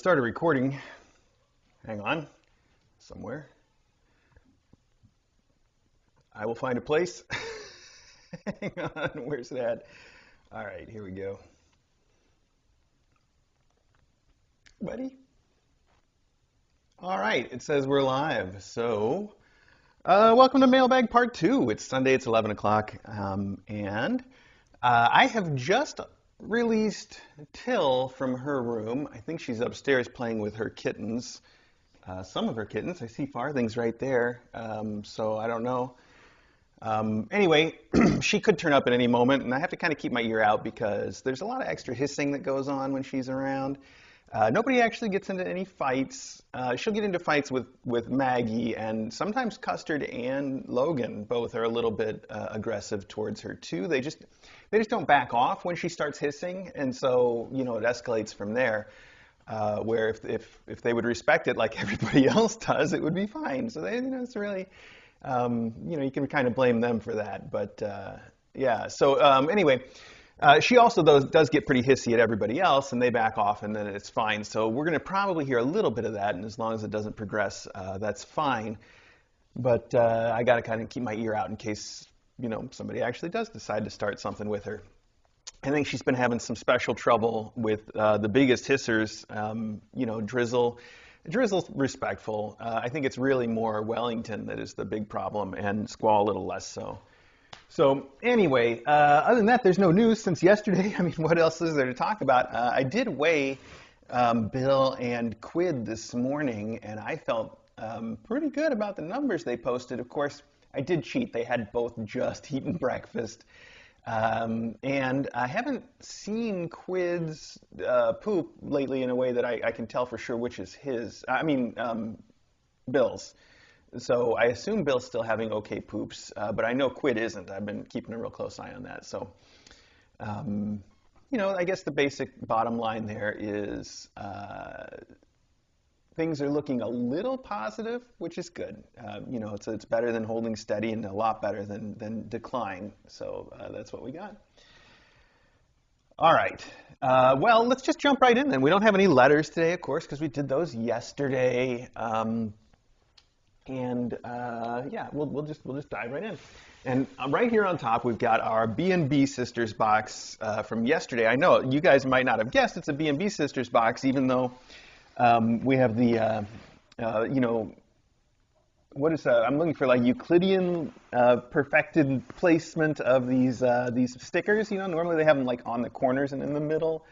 Started recording. Hang on. Somewhere. I will find a place. Hang on. Where's it at? All right, here we go. Buddy? All right, it says we're live. So, welcome to Mailbag Part 2. It's Sunday, it's 11 o'clock. And I have just released Till from her room. I think she's upstairs playing with her kittens. Some of her kittens. I see Farthing's right there. So I don't know. Anyway, she could turn up at any moment, and I have to kind of keep my ear out because there's a lot of extra hissing that goes on when she's around. Nobody actually gets into any fights. She'll get into fights with Maggie, and sometimes Custard and Logan both are a little bit aggressive towards her too. They just don't back off when she starts hissing, and so it escalates from there. Where if they would respect it like everybody else does, it would be fine. So it's really you can kind of blame them for that. But yeah. So anyway. She also does get pretty hissy at everybody else, and they back off, and then it's fine. So we're going to probably hear a little bit of that, and as long as it doesn't progress, that's fine. But I got to kind of keep my ear out in case somebody actually does decide to start something with her. I think she's been having some special trouble with the biggest hissers. Drizzle. Drizzle's respectful. I think it's really more Wellington that is the big problem, and Squall a little less so. So anyway, other than that, there's no news since yesterday. I mean, what else is there to talk about? I did weigh Bill and Quid this morning, and I felt pretty good about the numbers they posted. Of course, I did cheat. They had both just eaten breakfast. And I haven't seen Quid's poop lately in a way that I can tell for sure which is his. Bill's. So I assume Bill's still having okay poops, but I know Quid isn't. I've been keeping a real close eye on that. So, I guess the basic bottom line there is things are looking a little positive, which is good. It's better than holding steady and a lot better than decline. So that's what we got. All right. Well, let's just jump right in then. We don't have any letters today, of course, because we did those yesterday. We'll just dive right in. And right here on top, we've got our B&B Sisters box from yesterday. I know you guys might not have guessed it's a B&B Sisters box, even though we have the, what is I'm looking for like Euclidean perfected placement of these stickers. Normally they have them like on the corners and in the middle.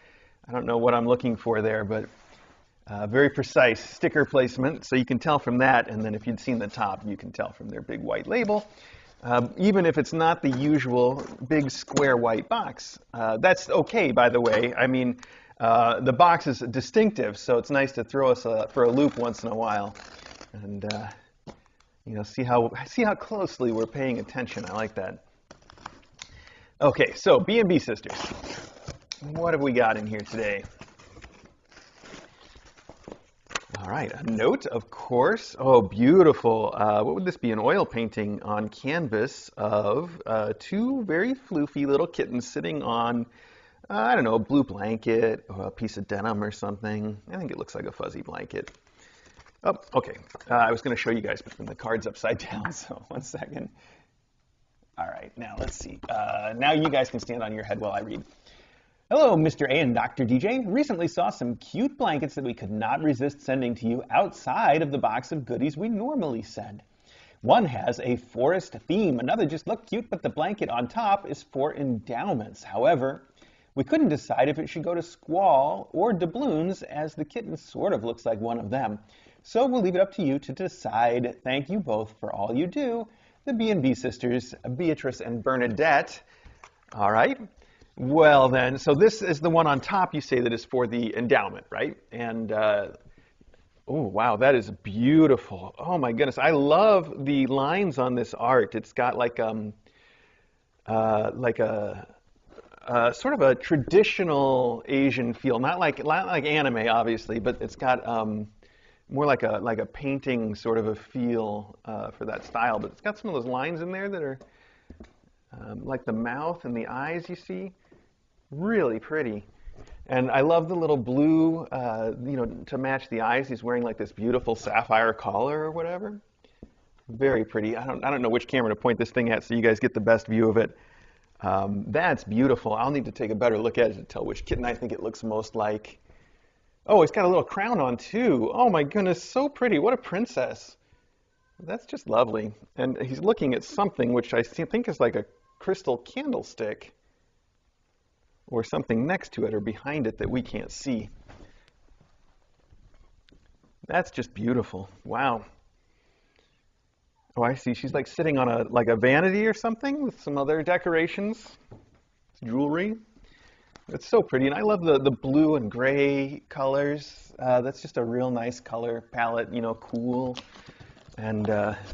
I don't know what I'm looking for there, but very precise sticker placement, so you can tell from that, and then if you'd seen the top, you can tell from their big white label. Even if it's not the usual big square white box. That's okay, by the way. I mean, the box is distinctive, so it's nice to throw us for a loop once in a while, and see how closely we're paying attention. I like that. Okay, so B&B Sisters. What have we got in here today? All right, a note, of course. Oh, beautiful. What would this be? An oil painting on canvas of two very floofy little kittens sitting on, I don't know, a blue blanket or a piece of denim or something. I think it looks like a fuzzy blanket. Oh, okay. I was going to show you guys, but then the card's upside down, so 1 second. All right, now let's see. Now you guys can stand on your head while I read. Hello, Mr. A and Dr. DJ. Recently saw some cute blankets that we could not resist sending to you outside of the box of goodies we normally send. One has a forest theme. Another just looked cute, but the blanket on top is for endowments. However, we couldn't decide if it should go to Squall or Doubloons, as the kitten sort of looks like one of them. So we'll leave it up to you to decide. Thank you both for all you do. The B&B Sisters, Beatrice and Bernadette. All right. Well then, so this is the one on top you say that is for the endowment, right? And, oh wow, that is beautiful. Oh my goodness, I love the lines on this art. It's got like a sort of a traditional Asian feel, not like anime obviously, but it's got more like a painting sort of a feel for that style. But it's got some of those lines in there that are like the mouth and the eyes you see. Really pretty. And I love the little blue, to match the eyes. He's wearing like this beautiful sapphire collar or whatever. Very pretty. I don't know which camera to point this thing at so you guys get the best view of it. That's beautiful. I'll need to take a better look at it to tell which kitten I think it looks most like. Oh, he's got a little crown on too. Oh my goodness, so pretty. What a princess. That's just lovely. And he's looking at something which I think is like a crystal candlestick or something next to it or behind it that we can't see. That's just beautiful. Wow. Oh, I see. She's like sitting on a vanity or something with some other decorations, jewelry. It's so pretty, and I love the blue and gray colors. That's just a real nice color palette, cool, and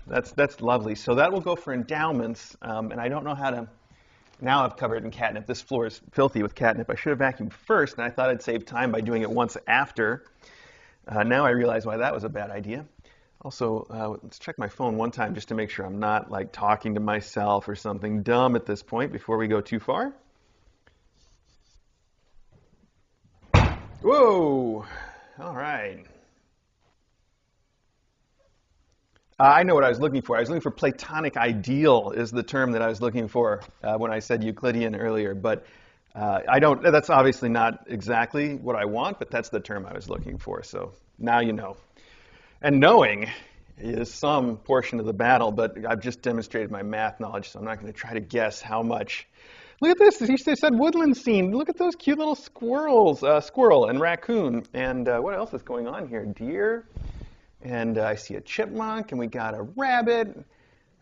that's lovely. So that will go for endowments, and I don't know how to. Now I've covered in catnip. This floor is filthy with catnip. I should have vacuumed first, and I thought I'd save time by doing it once after. Now I realize why that was a bad idea. Also, let's check my phone one time just to make sure I'm not like talking to myself or something dumb at this point before we go too far. Whoa! All right. I know what I was looking for. I was looking for platonic ideal is the term that I was looking for when I said Euclidean earlier. But I don't. That's obviously not exactly what I want, but that's the term I was looking for. So now you know. And knowing is some portion of the battle, but I've just demonstrated my math knowledge, so I'm not going to try to guess how much. Look at this. He said woodland scene. Look at those cute little squirrels, squirrel and raccoon. And what else is going on here? Deer. And I see a chipmunk, and we got a rabbit.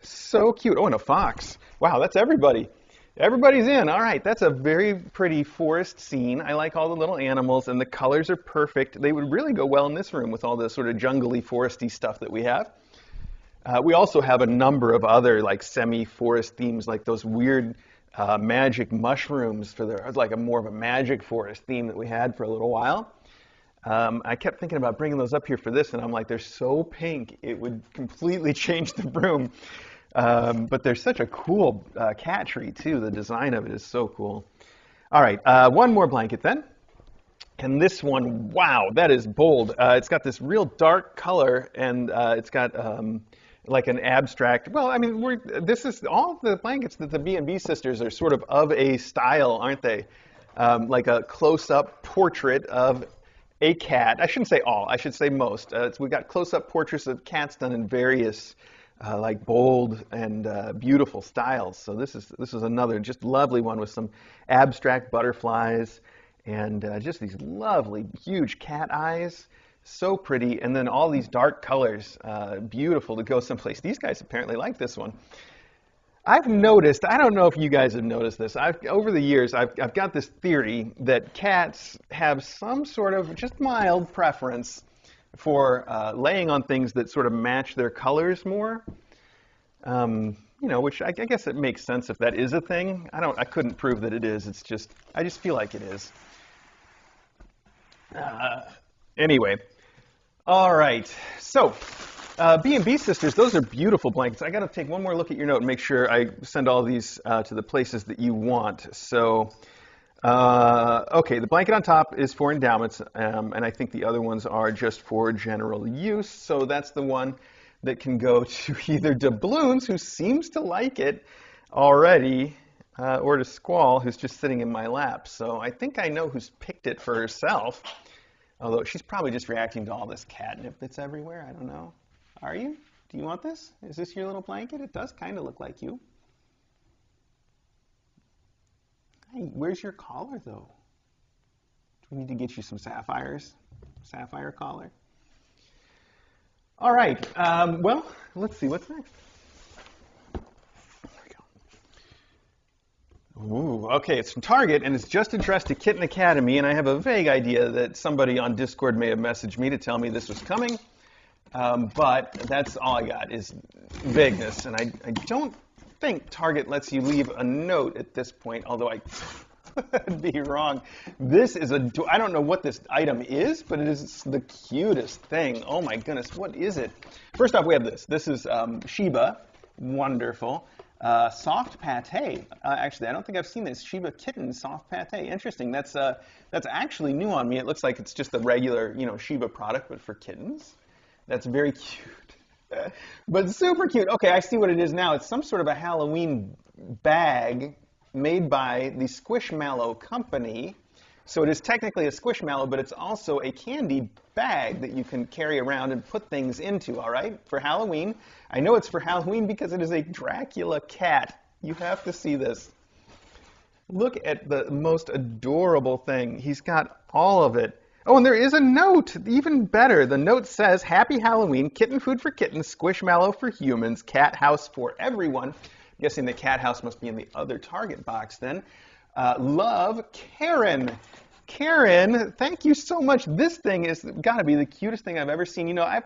So cute. Oh, and a fox. Wow, that's everybody. Everybody's in. All right, that's a very pretty forest scene. I like all the little animals, and the colors are perfect. They would really go well in this room with all the sort of jungly, foresty stuff that we have. We also have a number of other like semi-forest themes, like those weird magic mushrooms for like more of a magic forest theme that we had for a little while. I kept thinking about bringing those up here for this, and I'm like, they're so pink, it would completely change the room. But they're such a cool cat tree, too. The design of it is so cool. All right, one more blanket then. And this one, wow, that is bold. It's got this real dark color, and it's got like an abstract. Well, I mean, this is all the blankets that the B&B sisters are sort of a style, aren't they? Like a close-up portrait of a cat. I shouldn't say all. I should say most. We got close-up portraits of cats done in various like bold and beautiful styles. So this is another just lovely one with some abstract butterflies and just these lovely huge cat eyes. So pretty, and then all these dark colors, beautiful to go someplace. These guys apparently like this one. I've noticed, I don't know if you guys have noticed this, over the years I've got this theory that cats have some sort of just mild preference for laying on things that sort of match their colors more. Which I guess it makes sense if that is a thing. I couldn't prove that it is. It's just, I just feel like it is. Anyway, all right. So, B&B sisters, those are beautiful blankets. I got to take one more look at your note and make sure I send all these to the places that you want. So, okay, the blanket on top is for endowments, and I think the other ones are just for general use. So that's the one that can go to either Doubloons, who seems to like it already, or to Squall, who's just sitting in my lap. So I think I know who's picked it for herself, although she's probably just reacting to all this catnip that's everywhere. I don't know. Are you? Do you want this? Is this your little blanket? It does kind of look like you. Hey, where's your collar, though? Do we need to get you some sapphires? Sapphire collar? All right. Well, let's see. What's next? There we go. Ooh, okay. It's from Target, and it's just addressed to Kitten Academy, and I have a vague idea that somebody on Discord may have messaged me to tell me this was coming. But that's all I got is vagueness, and I don't think Target lets you leave a note at this point, although I could be wrong. This is I don't know what this item is, but it is the cutest thing. Oh my goodness, what is it? First off, we have this. This is Sheba, wonderful. Soft pate. Actually, I don't think I've seen this. Shiba Kitten soft pate. Interesting. That's actually new on me. It looks like it's just a regular, Shiba product, but for kittens. That's very cute. But super cute. Okay, I see what it is now. It's some sort of a Halloween bag made by the Squishmallow company. So it is technically a Squishmallow, but it's also a candy bag that you can carry around and put things into, all right, for Halloween. I know it's for Halloween because it is a Dracula cat. You have to see this. Look at the most adorable thing. He's got all of it. Oh, and there is a note, even better. The note says, Happy Halloween, kitten food for kittens, Squishmallow for humans, cat house for everyone. I'm guessing the cat house must be in the other Target box then. Love, Karen. Karen, thank you so much. This thing has got to be the cutest thing I've ever seen. The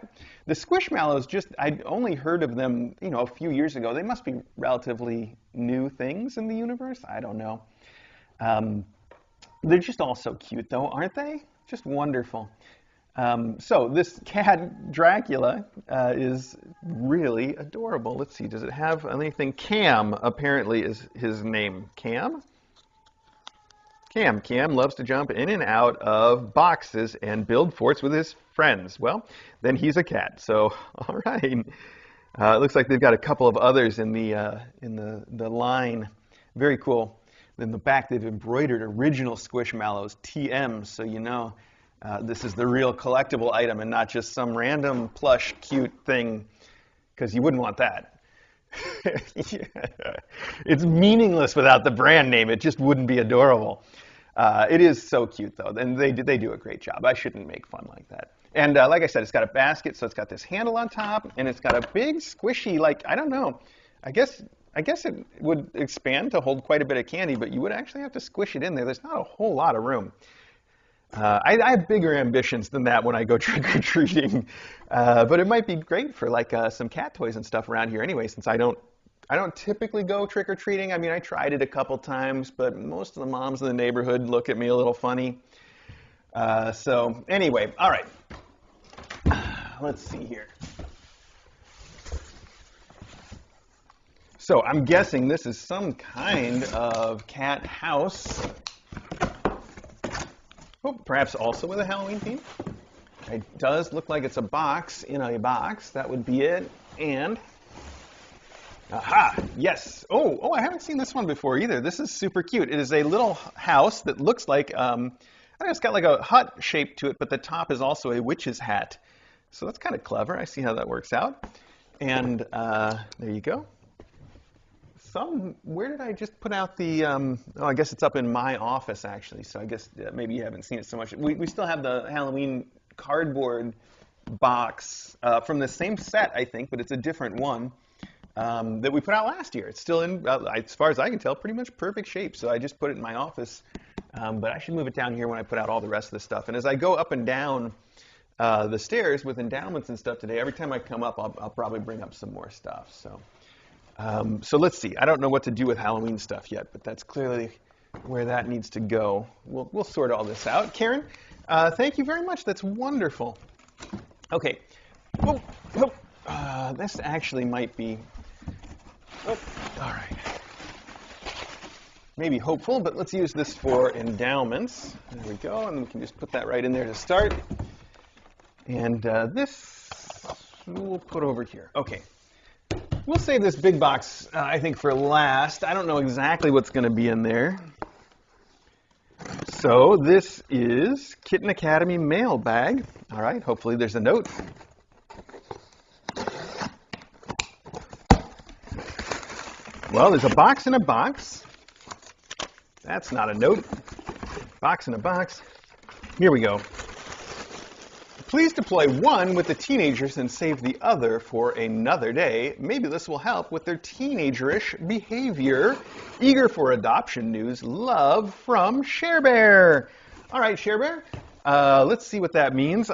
Squishmallows, I'd only heard of them, a few years ago. They must be relatively new things in the universe. I don't know. They're just all so cute, though, aren't they? Just wonderful. So this cat, Dracula, is really adorable. Let's see, does it have anything? Cam, apparently, is his name. Cam? Cam loves to jump in and out of boxes and build forts with his friends. Well, then he's a cat. So, all right. It looks like they've got a couple of others in the line. Very cool. In the back, they've embroidered original Squishmallows, TM, so this is the real collectible item and not just some random plush cute thing, because you wouldn't want that. Yeah. It's meaningless without the brand name. It just wouldn't be adorable. It is so cute, though, and they do a great job. I shouldn't make fun like that. And like I said, it's got a basket, so it's got this handle on top, and it's got a big squishy, I don't know. I guess it would expand to hold quite a bit of candy, but you would actually have to squish it in there. There's not a whole lot of room. I have bigger ambitions than that when I go trick-or-treating, but it might be great for some cat toys and stuff around here anyway, since I don't typically go trick-or-treating. I mean, I tried it a couple times, but most of the moms in the neighborhood look at me a little funny. So anyway, all right. Let's see here. So I'm guessing this is some kind of cat house. Oh, perhaps also with a Halloween theme. It does look like it's a box in a box. That would be it. And, aha, yes. Oh, I haven't seen this one before either. This is super cute. It is a little house that looks like, I don't know, it's got like a hut shape to it, but the top is also a witch's hat. So that's kind of clever. I see how that works out. And there you go. Where did I just put out the, I guess it's up in my office, actually, so I guess maybe you haven't seen it so much. We still have the Halloween cardboard box from the same set, I think, but it's a different one that we put out last year. It's still in, as far as I can tell, pretty much perfect shape, so I just put it in my office, but I should move it down here when I put out all the rest of the stuff. And as I go up and down the stairs with endowments and stuff today, every time I come up, I'll probably bring up some more stuff, so. So let's see. I don't know what to do with Halloween stuff yet, but that's clearly where that needs to go. We'll sort all this out. Karen, thank you very much. That's wonderful. Okay. This actually might be, all right. Maybe hopeful, but let's use this for endowments. There we go, and we can just put that right in there to start. And this we'll put over here. Okay. We'll save this big box, I think, for last. I don't know exactly what's going to be in there. So this is Kitten Academy Mailbag. All right, hopefully there's a note. Well, there's a box in a box. That's not a note. Box in a box. Here we go. Please deploy one with the teenagers and save the other for another day. Maybe this will help with their teenagerish behavior. Eager for adoption news. Love from Share Bear. All right, Share Bear. Let's see what that means.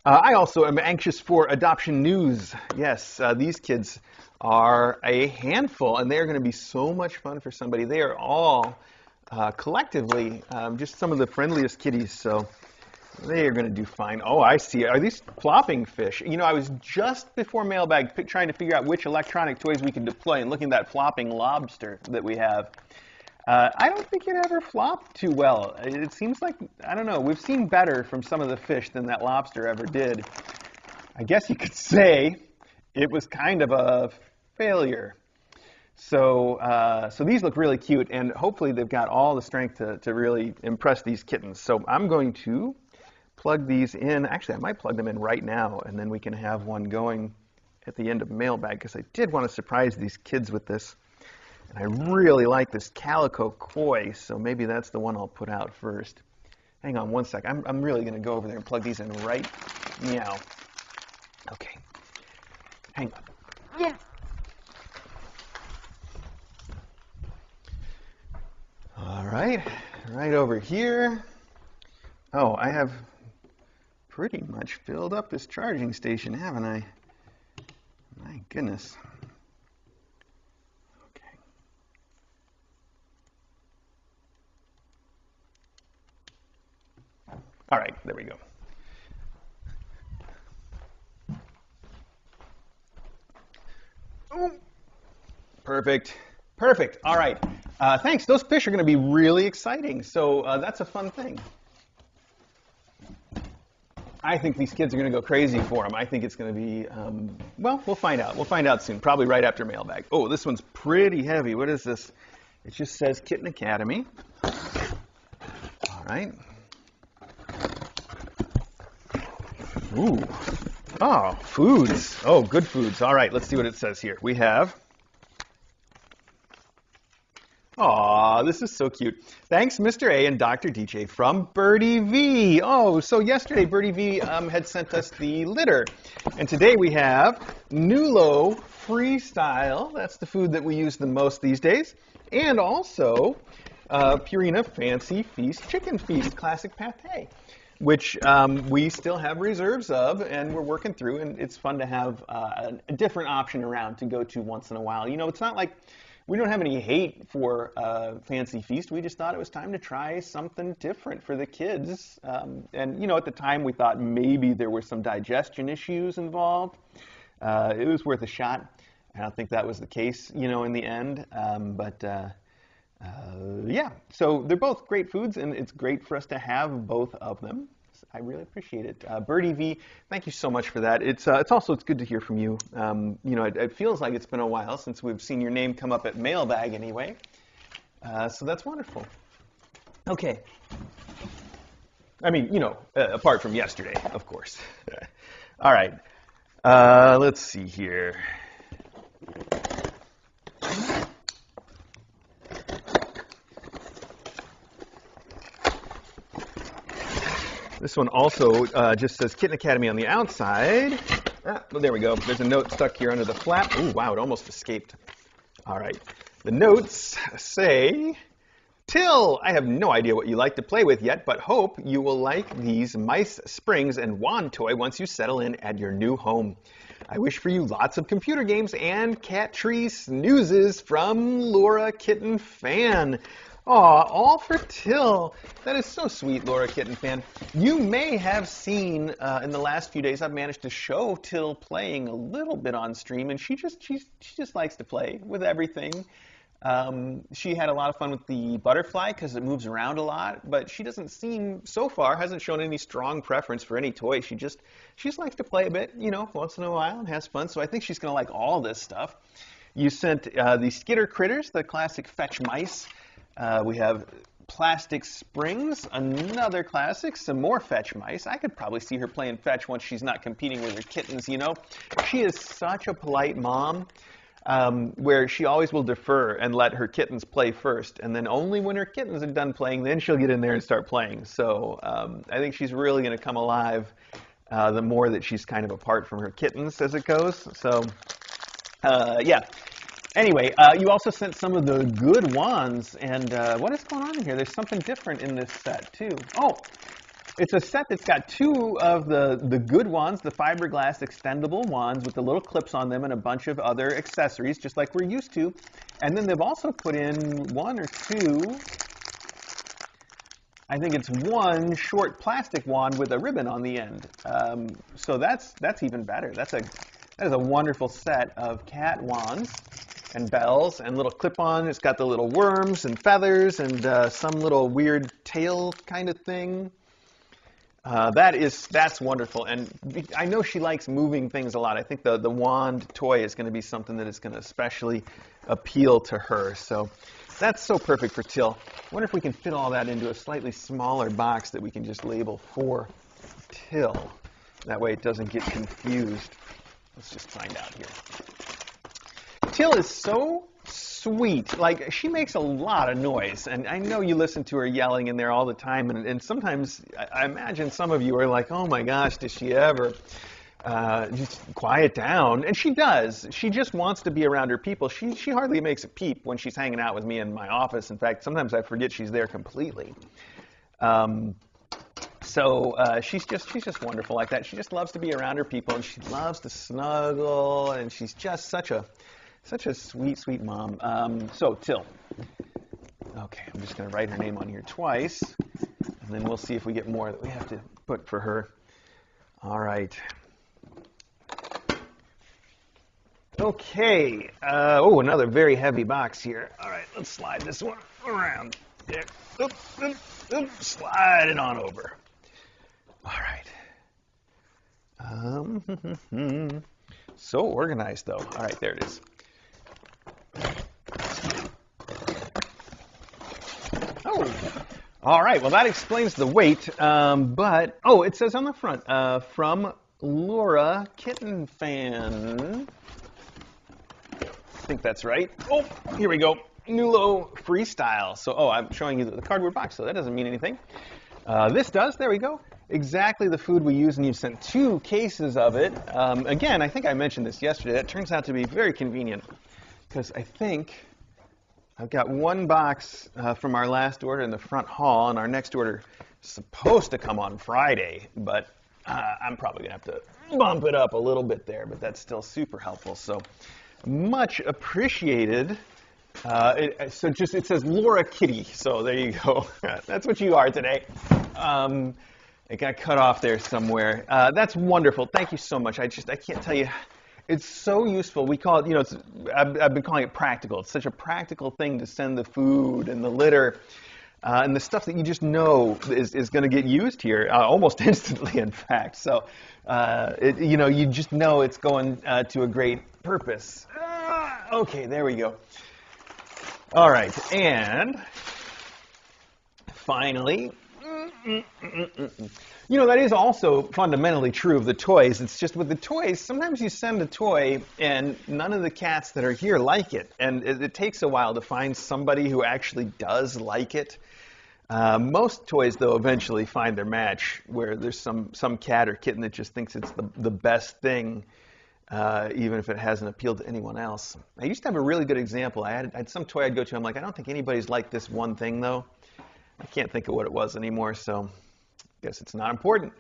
I also am anxious for adoption news. Yes, these kids are a handful, and they are going to be so much fun for somebody. They are all collectively just some of the friendliest kitties, so They are going to do fine. Oh, I see. Are these flopping fish? You know, I was just before Mailbag trying to figure out which electronic toys we can deploy and looking at that flopping lobster that we have. I don't think it ever flopped too well. It seems like, I don't know, we've seen better from some of the fish than that lobster ever did. I guess you could say it was kind of a failure. So, so these look really cute, and hopefully they've got all the strength to really impress these kittens. So I'm going to plug these in. Actually, I might plug them in right now, and then we can have one going at the end of Mailbag, because I did want to surprise these kids with this. And I really like this calico koi, so maybe that's the one I'll put out first. Hang on one sec. I'm really going to go over there and plug these in right now. Okay. Hang on. Yeah. All right. Right over here. Oh, I have pretty much filled up this charging station, haven't I? My goodness. All right, there we go. Oh, perfect, perfect. All right, thanks. Those fish are going to be really exciting, so that's a fun thing. I think these kids are going to go crazy for them. I think it's going to be, well, we'll find out. We'll find out soon, probably right after Mailbag. Oh, this one's pretty heavy. What is this? It just says Kitten Academy. All right. Ooh. Oh, foods. Oh, good foods. All right, let's see what it says here. We have... Aw, this is so cute. Thanks, Mr. A and Dr. DJ from Birdie V. Oh, so yesterday Birdie V had sent us the litter. And today we have Nulo Freestyle. That's the food that we use the most these days. And also Purina Fancy Feast Chicken Feast Classic Pate, which we still have reserves of, and we're working through, and it's fun to have a different option around to go to once in a while. You know, it's not like we don't have any hate for Fancy Feast. We just thought it was time to try something different for the kids. And, you know, at the time we thought maybe there were some digestion issues involved. It was worth a shot. I don't think that was the case, you know, in the end. Yeah, so they're both great foods, and it's great for us to have both of them. I really appreciate it. Birdie V, thank you so much for that. It's good to hear from you. You know, it feels like it's been a while since we've seen your name come up at Mailbag anyway. So that's wonderful. Okay. I mean, you know, apart from yesterday, of course. All right. Let's see here. This one also just says Kitten Academy on the outside. Well, there we go. There's a note stuck here under the flap. Ooh, wow, it almost escaped. All right. The notes say, Till, I have no idea what you like to play with yet, but hope you will like these mice, springs, and wand toy once you settle in at your new home. I wish for you lots of computer games and cat tree snoozes from Laura Kitten Fan. Aw, all for Till. That is so sweet, Laura Kitten Fan. You may have seen in the last few days I've managed to show Till playing a little bit on stream, and she just likes to play with everything. She had a lot of fun with the butterfly because it moves around a lot, but she doesn't seem, so far, hasn't shown any strong preference for any toy. She just likes to play a bit, you know, once in a while and has fun. So I think she's going to like all this stuff. You sent the Skitter Critters, the classic fetch mice. We have Plastic Springs, another classic, some more fetch mice. I could probably see her playing fetch once she's not competing with her kittens, you know. She is such a polite mom, where she always will defer and let her kittens play first, and then only when her kittens are done playing, then she'll get in there and start playing. So I think she's really going to come alive the more that she's kind of apart from her kittens as it goes. So yeah. Anyway, you also sent some of the good wands, and what is going on in here? There's something different in this set, too. Oh, it's a set that's got two of the good wands, the fiberglass extendable wands with the little clips on them and a bunch of other accessories, just like we're used to. And then they've also put in one or two, I think it's one short plastic wand with a ribbon on the end. So that's even better. That is a wonderful set of cat wands and bells and little clip-on. It's got the little worms and feathers and some little weird tail kind of thing. That's wonderful, and I know she likes moving things a lot. I think the wand toy is going to be something that is going to especially appeal to her. So that's so perfect for Till. I wonder if we can fit all that into a slightly smaller box that we can just label for Till. That way it doesn't get confused. Let's just find out here. Till is so sweet. Like, she makes a lot of noise, and I know you listen to her yelling in there all the time, and sometimes I imagine some of you are like, oh my gosh, does she ever just quiet down? And she does. She just wants to be around her people. She hardly makes a peep when she's hanging out with me in my office. In fact, sometimes I forget she's there completely. She's just wonderful like that. She just loves to be around her people, and she loves to snuggle, and she's just such a sweet, sweet mom. So, Till. Okay, I'm just going to write her name on here twice, and then we'll see if we get more that we have to put for her. All right. Okay. Oh, another very heavy box here. All right, let's slide this one around. There. Oop, oop, oop. Slide it on over. All right. So organized, though. All right, there it is. Oh, all right. Well, that explains the weight. But it says on the front, from Laura, Kitten fan. I think that's right. Oh, here we go. Nulo Freestyle. So, I'm showing you the cardboard box, so that doesn't mean anything. This does. There we go. Exactly the food we use, and you've sent 2 cases of it. Again, I think I mentioned this yesterday. It turns out to be very convenient because I think I've got 1 box from our last order in the front hall, and our next order is supposed to come on Friday, but I'm probably going to have to bump it up a little bit there, but that's still super helpful. So much appreciated. It says Laura Kitty, so there you go. That's what you are today. It got cut off there somewhere. That's wonderful. Thank you so much. I can't tell you. It's so useful. We call it, I've been calling it practical. It's such a practical thing to send the food and the litter and the stuff that you just know is going to get used here almost instantly, in fact. So, you just know it's going to a great purpose. Okay, there we go. All right, and finally, that is also fundamentally true of the toys. It's just with the toys, sometimes you send a toy and none of the cats that are here like it. And it takes a while to find somebody who actually does like it. Most toys, though, eventually find their match where there's some cat or kitten that just thinks it's the best thing, even if it hasn't appealed to anyone else. I used to have a really good example. I had some toy I'd go to. I'm like, I don't think anybody's liked this one thing, though. I can't think of what it was anymore, so I guess it's not important.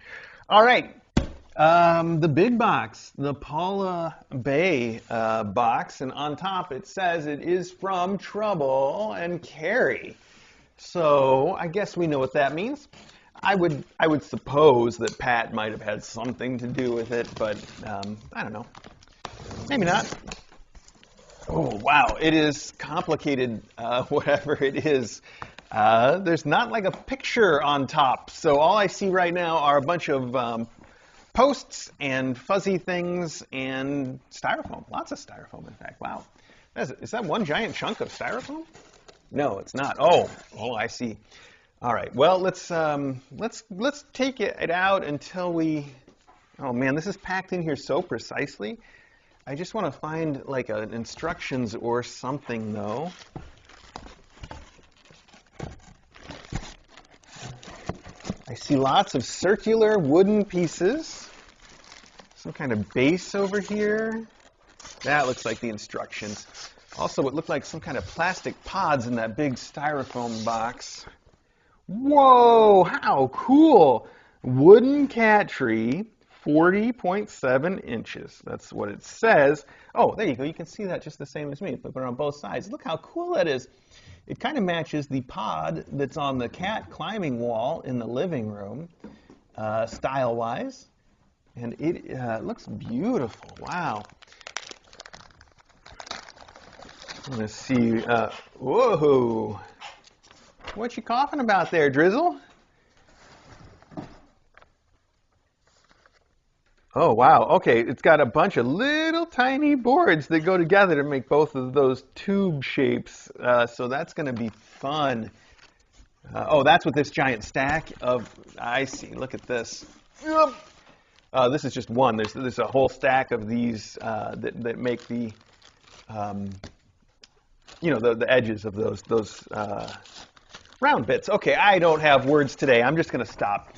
All right, the big box, the Paula Bay box, and on top it says it is from Trouble and Carrie. So I guess we know what that means. I would suppose that Pat might have had something to do with it, but I don't know. Maybe not. Oh, wow, it is complicated, whatever it is. There's not like a picture on top, so all I see right now are a bunch of posts and fuzzy things and styrofoam. Lots of styrofoam, in fact. Wow. Is that one giant chunk of styrofoam? No, it's not. Oh, I see. All right. Well, let's take it out until we. Oh man, this is packed in here so precisely. I just want to find like an instructions or something, though. I see lots of circular wooden pieces. Some kind of base over here. That looks like the instructions. Also, it looked like some kind of plastic pods in that big styrofoam box. Whoa, how cool! Wooden cat tree, 40.7 inches. That's what it says. Oh, there you go. You can see that just the same as me. Put it on both sides. Look how cool that is. It kind of matches the pod that's on the cat climbing wall in the living room, style-wise, and it looks beautiful. Wow. Let's see. Whoa. What you coughing about there, Drizzle? Oh, wow. Okay, it's got a bunch of little tiny boards that go together to make both of those tube shapes. So that's going to be fun. Oh, that's what this giant stack of, I see. Look at this. Yep. This is just one. There's a whole stack of these that make the, the edges of those round bits. Okay, I don't have words today. I'm just going to stop.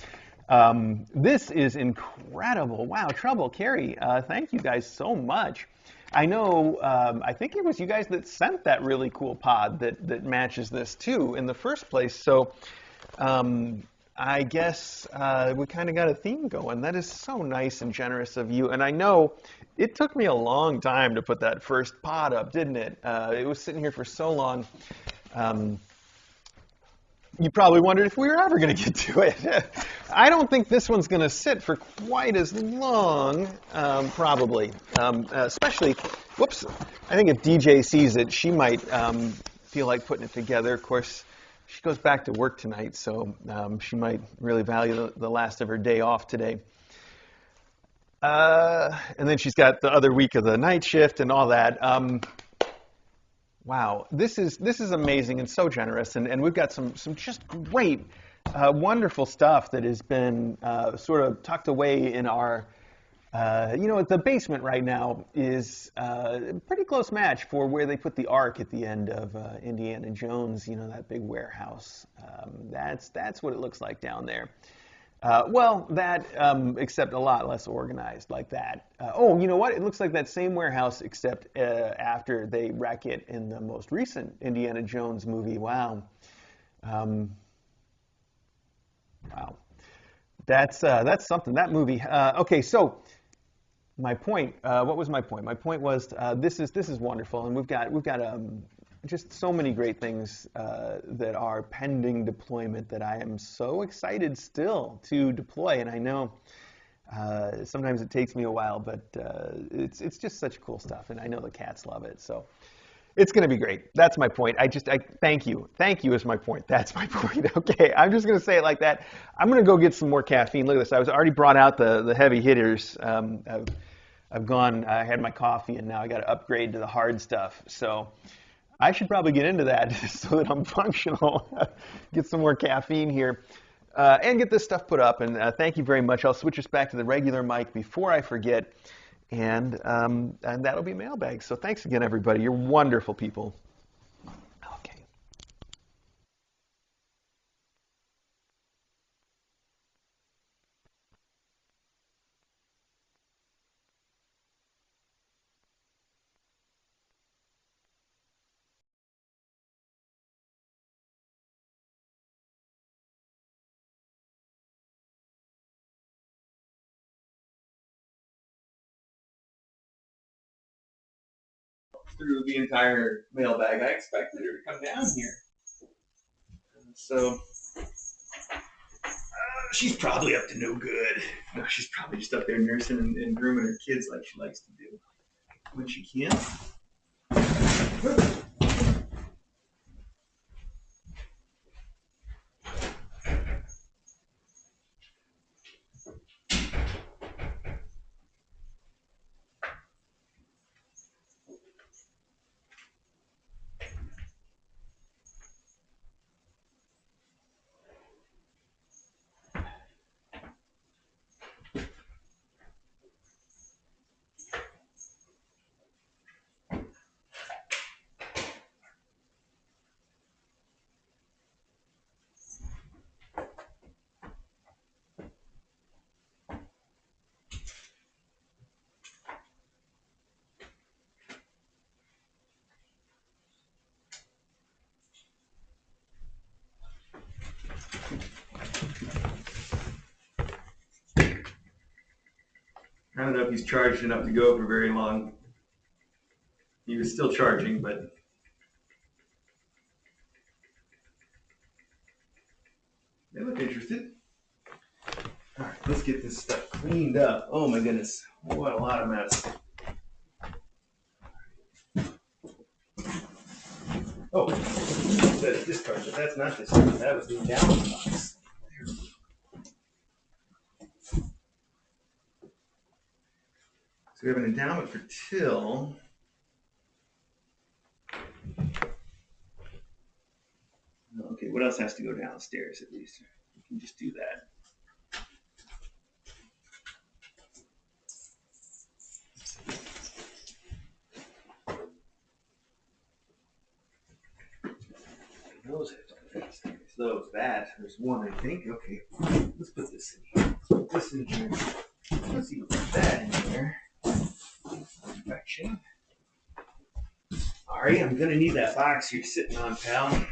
This is incredible. Wow, Trouble, Carrie, thank you guys so much. I know, I think it was you guys that sent that really cool pod that matches this too in the first place. So I guess we kind of got a theme going. That is so nice and generous of you. And I know it took me a long time to put that first pod up, didn't it? It was sitting here for so long. You probably wondered if we were ever going to get to it. I don't think this one's going to sit for quite as long, probably. Especially, whoops, I think if DJ sees it, she might feel like putting it together. Of course, she goes back to work tonight, so she might really value the last of her day off today. And then she's got the other week of the night shift and all that. Wow, this is amazing and so generous, and we've got some just great, wonderful stuff that has been sort of tucked away in our, the basement right now is a pretty close match for where they put the Ark at the end of Indiana Jones, that big warehouse. That's what it looks like down there. Except a lot less organized like that. Oh, you know what? It looks like that same warehouse, except after they wreck it in the most recent Indiana Jones movie. Wow. Wow. That's something, that movie. Okay, so my point, what was my point? My point was this is wonderful, and we've got just so many great things that are pending deployment that I am so excited still to deploy. And I know sometimes it takes me a while, but it's just such cool stuff, and I know the cats love it. So it's going to be great. That's my point. I thank you. Thank you is my point. That's my point. Okay, I'm just going to say it like that. I'm going to go get some more caffeine. Look at this. I was already brought out the heavy hitters. I've gone. I had my coffee, and now I got to upgrade to the hard stuff. So I should probably get into that so that I'm functional. Get some more caffeine here, and get this stuff put up. And thank you very much. I'll switch us back to the regular mic before I forget, and that'll be Mailbag. So thanks again, everybody. You're wonderful people. Okay. Through the entire mailbag, I expected her to come down here. So she's probably up to no good. No, she's probably just up there nursing and grooming her kids like she likes to do when she can. I don't know if he's charged enough to go for very long. He was still charging, but get this stuff cleaned up. Oh my goodness, what a lot of mess. Oh, that's discard, but that's not discard. That was the endowment box. So we have an endowment for Till. Okay, what else has to go downstairs at least? We can just do that. Those have to go downstairs. Those, that. There's one, I think. Okay, let's put this in here. Let's put this in here. Let's even put that in here. Perfection. Alright, I'm gonna need that box you're sitting on, pal.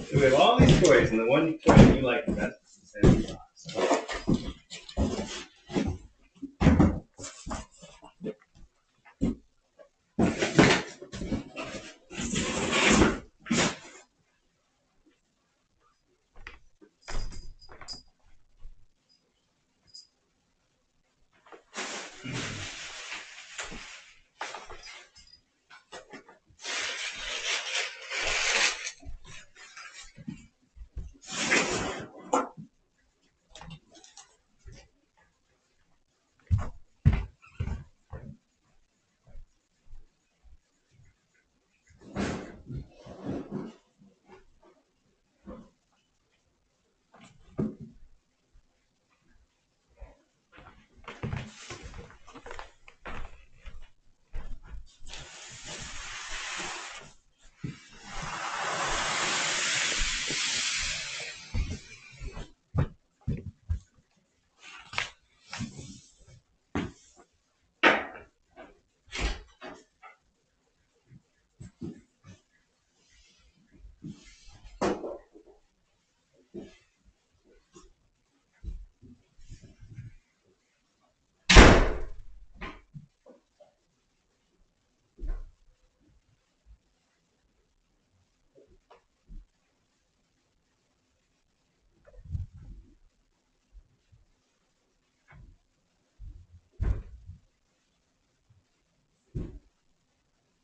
So we have all these toys, and the one toy you like the best is the Santa Claus.